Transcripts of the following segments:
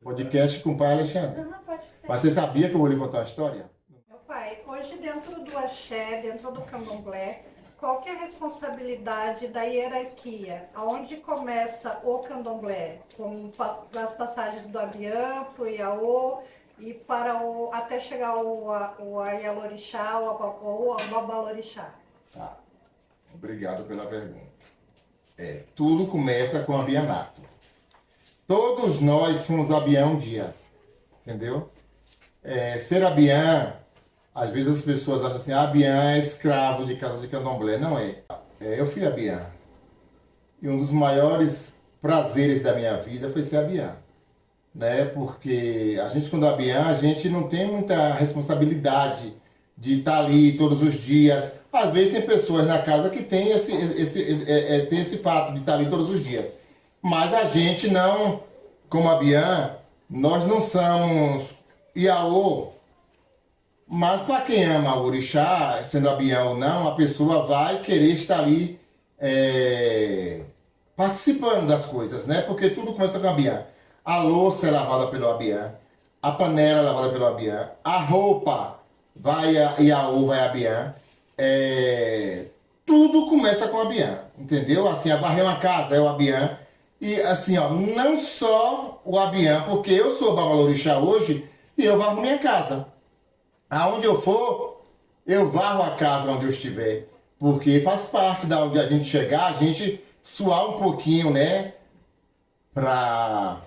Podcast com o pai Alexandre. Não, pode ser. Mas você sabia que eu vou lhe contar uma história? Meu pai, hoje dentro do axé, dentro do candomblé, qual que é a responsabilidade da hierarquia? Aonde começa o candomblé? Das passagens do Abiã para o Iaô e até chegar o Aialorixá ou o Babalorixá? Tá. Obrigado pela pergunta. Tudo começa com abianato. Todos nós fomos abiã um dia, entendeu? Ser abiã, às vezes as pessoas acham assim, abiã é escravo de casa de candomblé. Não é. Eu fui abiã. E um dos maiores prazeres da minha vida foi ser abiã. Né? Porque a gente, quando é abiã, a gente não tem muita responsabilidade de estar ali todos os dias. Às vezes tem pessoas na casa que tem esse fato de estar ali todos os dias. Mas a gente não, como abiã, nós não somos Iaô. Mas para quem ama o orixá, sendo abiã ou não, a pessoa vai querer estar ali participando das coisas, né? Porque tudo começa com abiã. A louça é lavada pelo abiã, a panela é lavada pelo abiã, a roupa vai Iaô, vai abiã. Tudo começa com abiã, entendeu? Assim, a varrer uma casa é o abiã. E assim, ó, não só o abiã, porque eu sou babalorixá hoje e eu varro minha casa. Aonde eu for, eu varro a casa onde eu estiver. Porque faz parte da onde a gente chegar, a gente suar um pouquinho, né? Pra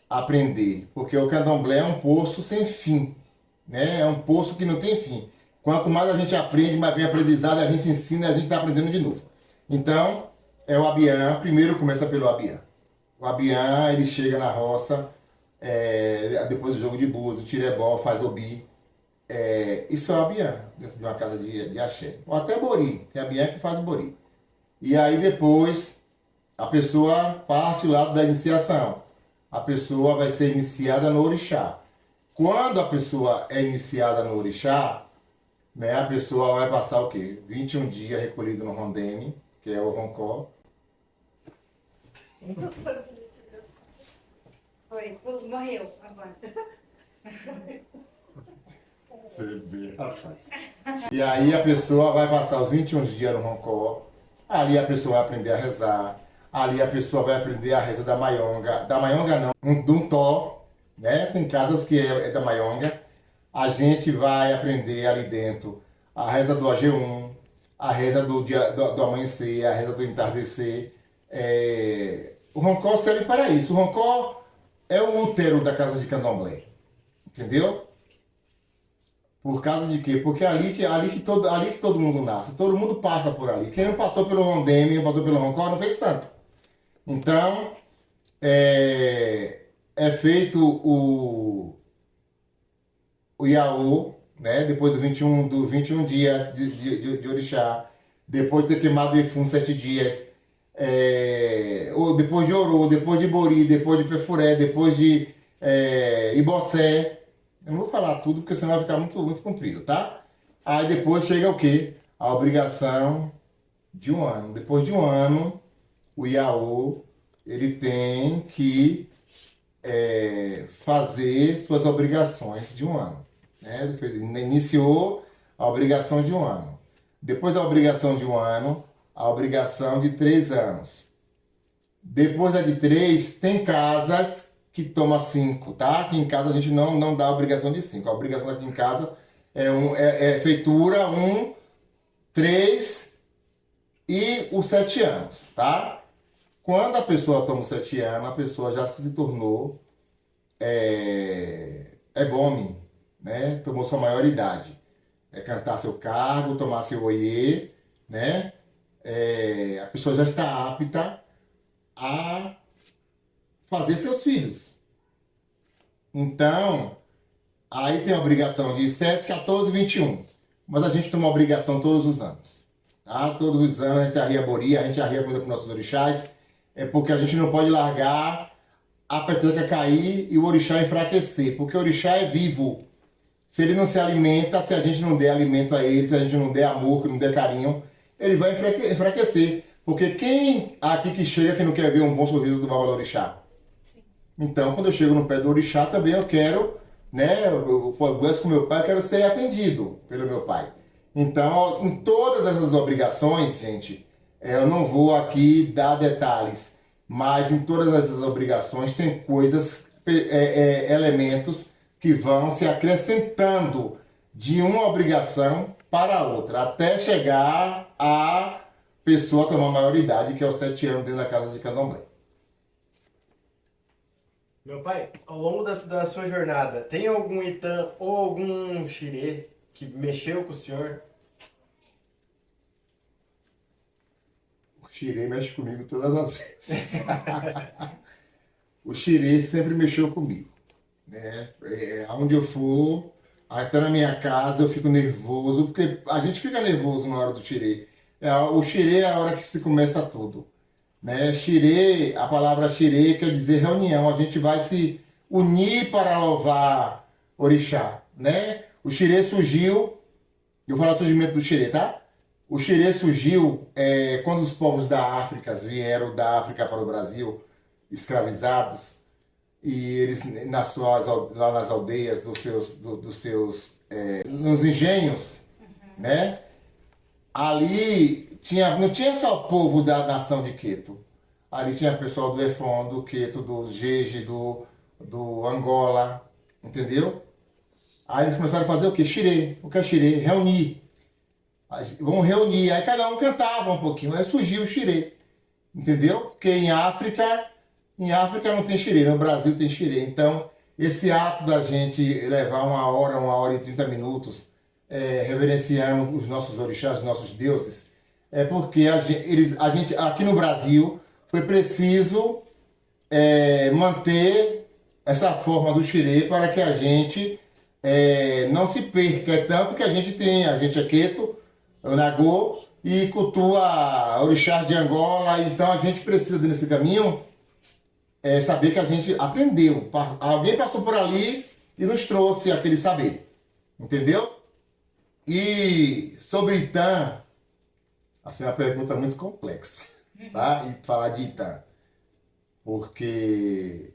aprender. Porque o candomblé é um poço sem fim, né? É um poço que não tem fim. Quanto mais a gente aprende, mais vem aprendizado, a gente ensina e a gente está aprendendo de novo. Então, o abiã, primeiro começa pelo abiã. O abiã, ele chega na roça, depois do jogo de búzios, tirebó, faz obi. Isso é o abiã, dentro de uma casa de axé. Ou até bori, tem abiã que faz bori. E aí depois, a pessoa parte do lado da iniciação. A pessoa vai ser iniciada no orixá. Quando a pessoa é iniciada no orixá, né, a pessoa vai passar o quê? 21 dias recolhido no rondeme, que é o roncó. Foi, morreu agora. Você vê, rapaz. E aí a pessoa vai passar os 21 dias no roncó. Ali a pessoa vai aprender a rezar. Ali a pessoa vai aprender a reza da maionga. Da maionga não, de um tó, né? Tem casas que é da maionga. A gente vai aprender ali dentro a reza do AG1, a reza do amanhecer, a reza do entardecer. O roncó serve para isso. O roncó é o útero da casa de candomblé. Entendeu? Por causa de quê? Porque ali que todo mundo nasce. Todo mundo passa por ali. Quem não passou pelo rondeme, não passou pelo roncó, não fez santo. Então, é feito o Iaô, né? Depois dos 21 dias de orixá, depois de ter queimado o Efum 7 dias, ou depois de Orô, depois de Bori, depois de Perfuré, depois de Ibocé. Eu não vou falar tudo porque senão vai ficar muito, muito comprido, tá? Aí depois chega o quê? A obrigação de um ano. Depois de um ano, o Iaô, ele tem que fazer suas obrigações de um ano. Né? Ele iniciou a obrigação de um ano. Depois da obrigação de um ano, a obrigação de 3 anos. Depois da de 3, tem casas que toma 5, tá? Aqui em casa a gente não dá a obrigação de 5. A obrigação aqui em casa é feitura 1, 3 e os 7 anos, tá? Quando a pessoa toma os 7 anos, a pessoa já se tornou bome, né? Tomou sua maioridade. Cantar seu cargo, tomar seu oiê, né? A pessoa já está apta a fazer seus filhos. Então, aí tem a obrigação de 7, 14, 21. Mas a gente tem uma obrigação todos os anos. Tá? Todos os anos a gente arria bori, a gente arria comida para os nossos orixás. Porque a gente não pode largar a peteca cair e o orixá enfraquecer. Porque o orixá é vivo. Se ele não se alimenta, se a gente não der alimento a ele, se a gente não der amor, não der carinho, ele vai enfraquecer. Porque quem aqui que chega que não quer ver um bom sorriso do babalorixá? Então, quando eu chego no pé do orixá, também eu quero, né? Eu converso com meu pai, eu quero ser atendido pelo meu pai. Então, em todas essas obrigações, gente, eu não vou aqui dar detalhes, mas em todas essas obrigações tem coisas, elementos que vão se acrescentando de uma obrigação para a outra, até chegar a pessoa tomar maioridade, que é os 7 anos dentro da casa de candomblé. Meu pai, ao longo da sua jornada, tem algum Itã ou algum xirê que mexeu com o senhor? O xirê mexe comigo todas as vezes. O xirê sempre mexeu comigo, né? Aonde eu for, até na minha casa eu fico nervoso, porque a gente fica nervoso na hora do xirê. O xirê é a hora que se começa tudo, né? Xirê, a palavra xirê quer dizer reunião, a gente vai se unir para louvar orixá, né? O xirê surgiu, eu vou falar o surgimento do xirê, tá? O xirê surgiu quando os povos da África vieram da África para o Brasil, escravizados, e eles lá nas aldeias nos engenhos, né? Ali não tinha só o povo da nação de Queto. Ali tinha pessoal do Efon, do Queto, do Jeje, do Angola, entendeu? Aí eles começaram a fazer o quê? Xirê. O que é xirê? Reunir. Vamos reunir. Aí cada um cantava um pouquinho. Aí surgiu o xirê. Entendeu? Porque em África não tem xirê, no Brasil tem xirê. Então, esse ato da gente levar 1 hora e 30 minutos reverenciando os nossos orixás, os nossos deuses, é porque a gente aqui no Brasil foi preciso manter essa forma do xirê para que a gente não se perca. É tanto que a gente é Queto, Nagô, e cultua orixás de Angola, então a gente precisa nesse caminho saber que a gente aprendeu. Alguém passou por ali e nos trouxe aquele saber. Entendeu? E sobre Itã, assim, é uma pergunta muito complexa, tá? E falar de Itã. Porque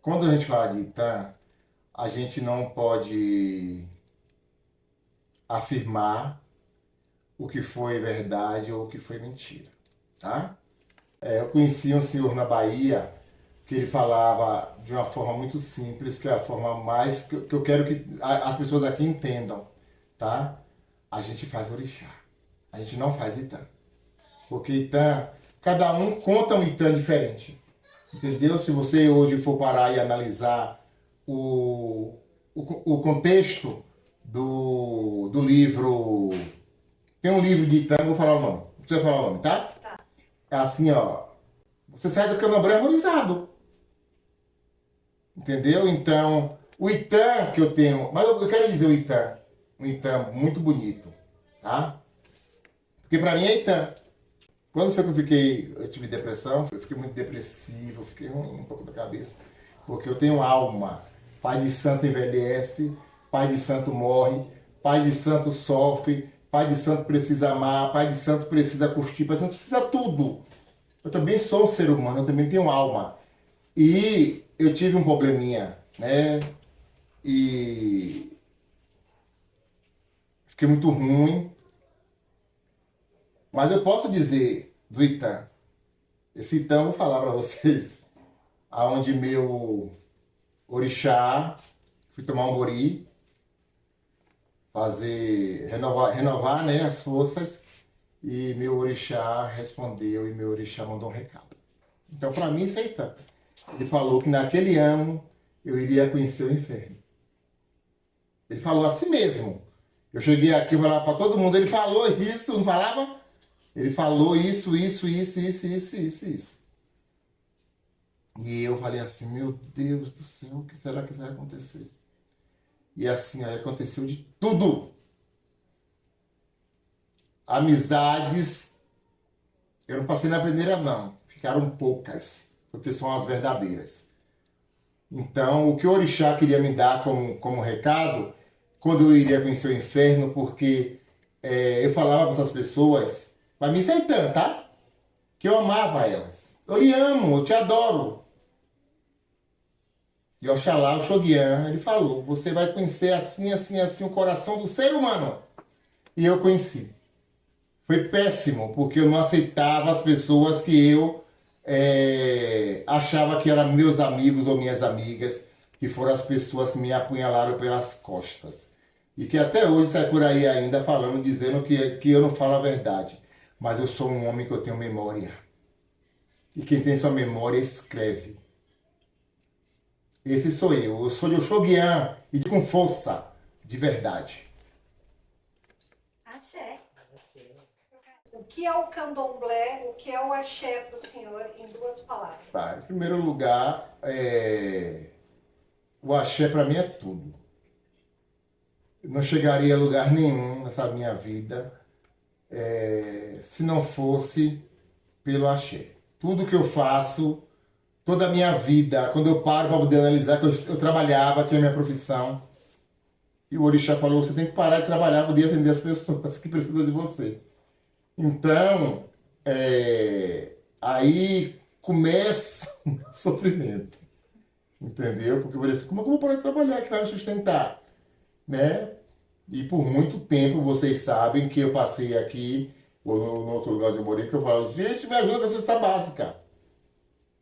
quando a gente fala de Itã, a gente não pode afirmar o que foi verdade ou o que foi mentira, tá? Eu conheci um senhor na Bahia que ele falava de uma forma muito simples, que é a forma mais que eu quero que as pessoas aqui entendam, tá? A gente faz orixá, a gente não faz Itã. Porque Itã, cada um conta um Itã diferente, entendeu? Se você hoje for parar e analisar o contexto do livro, tem um livro de Itã, não vou falar o nome, não precisa falar o nome, tá? Tá. É assim, ó, você sai do candomblé horrorizado. Entendeu? Então, o Itã que eu tenho, mas eu quero dizer um Itã muito bonito, tá? Porque pra mim é Itã. Quando foi que eu tive depressão, eu fiquei muito depressivo, fiquei ruim um pouco da cabeça, porque eu tenho alma. Pai de santo envelhece, pai de santo morre, pai de santo sofre, pai de santo precisa amar, pai de santo precisa curtir, pai de santo precisa tudo. Eu também sou um ser humano, eu também tenho alma. E eu tive um probleminha, né? E fiquei muito ruim. Mas eu posso dizer do Itã. Esse Itã eu vou falar para vocês. Aonde meu orixá, fui tomar um bori, renovar, né, as forças. E meu orixá respondeu e meu orixá mandou um recado. Então, para mim, isso é Itã. Ele falou que naquele ano eu iria conhecer o inferno. Ele falou assim mesmo. Eu cheguei aqui, eu falava para todo mundo, ele falou isso, não falava? Ele falou isso. E eu falei assim, meu Deus do céu, o que será que vai acontecer? E assim, aí aconteceu de tudo. Amizades, eu não passei na peneira não, ficaram poucas, porque são as verdadeiras. Então, o que o orixá queria me dar como recado, quando eu iria conhecer o inferno, porque eu falava para essas pessoas, para mim isso é Itã, tá? Que eu amava elas. Eu lhe amo, eu te adoro. de Oxalá, o Xoguian, ele falou, você vai conhecer assim, assim, assim o coração do ser humano. E eu conheci. Foi péssimo, porque eu não aceitava as pessoas que eu achava que eram meus amigos ou minhas amigas, que foram as pessoas que me apunhalaram pelas costas. E que até hoje sai por aí ainda falando, dizendo que eu não falo a verdade. Mas eu sou um homem que eu tenho memória. E quem tem sua memória escreve. Esse sou eu. Eu sou de Oxoguian e com força, de verdade. Axé. O que é o candomblé, o que é o axé para o senhor, em 2 palavras? Tá, em primeiro lugar, o axé para mim é tudo. Eu não chegaria a lugar nenhum nessa minha vida se não fosse pelo axé. Tudo que eu faço, toda a minha vida, quando eu paro para poder analisar, que eu trabalhava, tinha minha profissão, e o orixá falou, você tem que parar de trabalhar para poder atender as pessoas que precisam de você. Então, aí começa o sofrimento, entendeu? Porque eu falei assim, como é que eu vou parar de trabalhar que vai me sustentar? Né? E por muito tempo, vocês sabem que eu passei aqui, ou no outro lugar onde eu morei, que eu falo, gente, me ajuda com a cesta básica.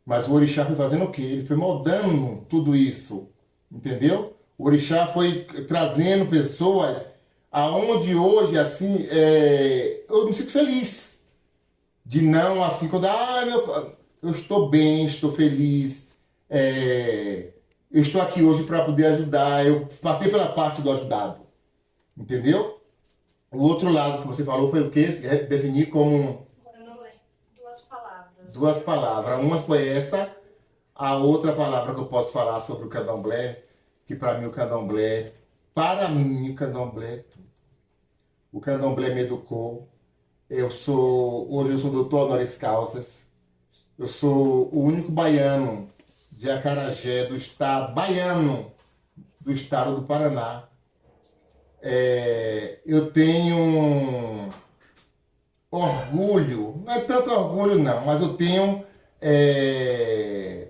Mas o orixá foi fazendo o quê? Ele foi moldando tudo isso, entendeu? O orixá foi trazendo pessoas aonde hoje, assim, eu me sinto feliz. De não, assim, quando, eu estou bem, estou feliz, eu estou aqui hoje para poder ajudar, eu passei pela parte do ajudado, entendeu? O outro lado que você falou foi o quê? Definir como Candomblé. 2 palavras. 2 palavras. Uma foi essa, a outra palavra que eu posso falar sobre o candomblé, que para mim o candomblé é tudo. O candomblé me educou. Hoje eu sou doutor honoris causas. Eu sou o único baiano de Acarajé, do estado do Paraná. Eu tenho orgulho, não é tanto orgulho não, mas eu tenho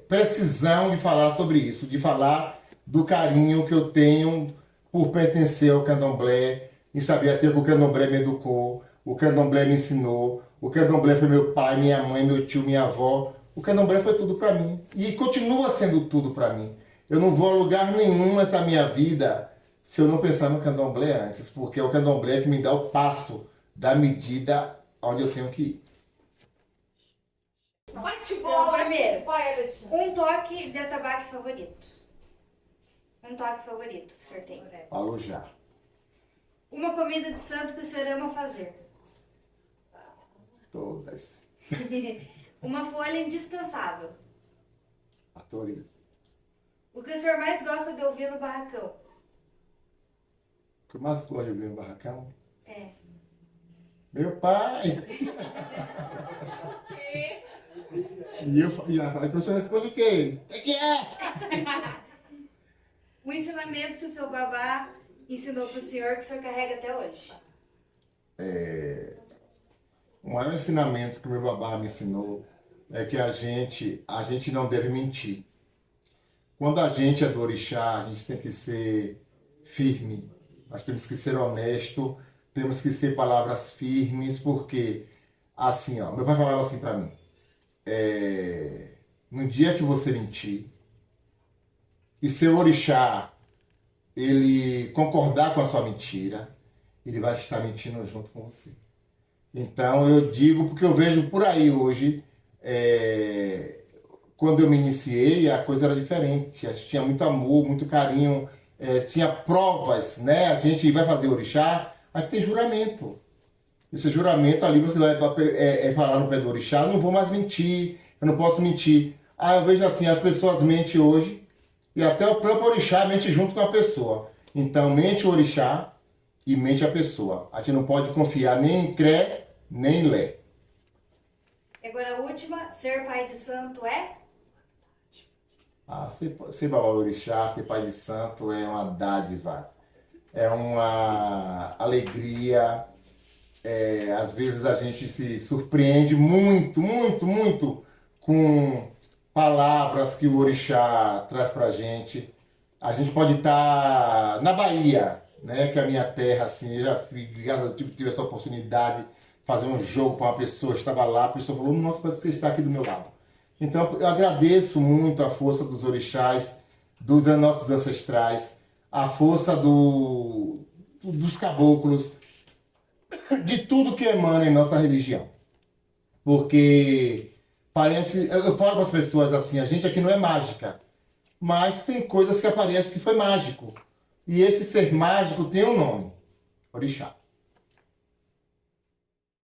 precisão de falar sobre isso, de falar do carinho que eu tenho por pertencer ao candomblé, e saber assim que o candomblé me educou, o candomblé me ensinou, o candomblé foi meu pai, minha mãe, meu tio, minha avó. O candomblé foi tudo para mim e continua sendo tudo para mim. Eu não vou a lugar nenhum nessa minha vida se eu não pensar no candomblé antes, porque é o candomblé que me dá o passo da medida onde eu tenho que ir. Então, primeiro, Qual é esse? um toque de atabaque favorito. Um toque favorito que o senhor tem. Falo já. Uma comida de santo que o senhor ama fazer. Todas. Uma folha indispensável. A Tori. O que o senhor mais gosta de ouvir no barracão. O que eu mais gosto de ouvir no barracão? É. Meu pai! E a professora responde o quê? O que é? O ensinamento que o seu babá ensinou para o senhor que o senhor carrega até hoje. O maior ensinamento que meu babá me ensinou é que a gente não deve mentir. Quando a gente é do orixá, a gente tem que ser firme, nós temos que ser honesto, temos que ser palavras firmes, porque, assim, ó, meu pai falava assim pra mim, no dia que você mentir, e seu orixá, ele concordar com a sua mentira, ele vai estar mentindo junto com você. Então eu digo, porque eu vejo por aí hoje, quando eu me iniciei, a coisa era diferente. A gente tinha muito amor, muito carinho, tinha provas, né? A gente vai fazer orixá, a gente tem juramento. Esse juramento ali você vai falar no pé do orixá, não vou mais mentir, eu não posso mentir. Eu vejo assim, as pessoas mentem hoje, e até o próprio orixá mente junto com a pessoa. Então mente o orixá e mente a pessoa. A gente não pode confiar nem em cré, nem em lé. Agora a última, ser pai de santo é? Ser babalorixá, ser pai de santo é uma dádiva, é uma alegria. Às vezes a gente se surpreende muito, muito, muito com palavras que o orixá traz pra gente. A gente pode estar na Bahia, né, que é a minha terra, assim, eu já fui, graças a Deus, tive essa oportunidade de fazer um jogo com uma pessoa, estava lá, a pessoa falou, nossa, você está aqui do meu lado. Então, eu agradeço muito a força dos orixás, dos nossos ancestrais, a força dos caboclos, de tudo que emana em nossa religião. Porque parece, eu falo para as pessoas assim, a gente aqui não é mágica, mas tem coisas que aparecem que foi mágico. E esse ser mágico tem um nome, orixá.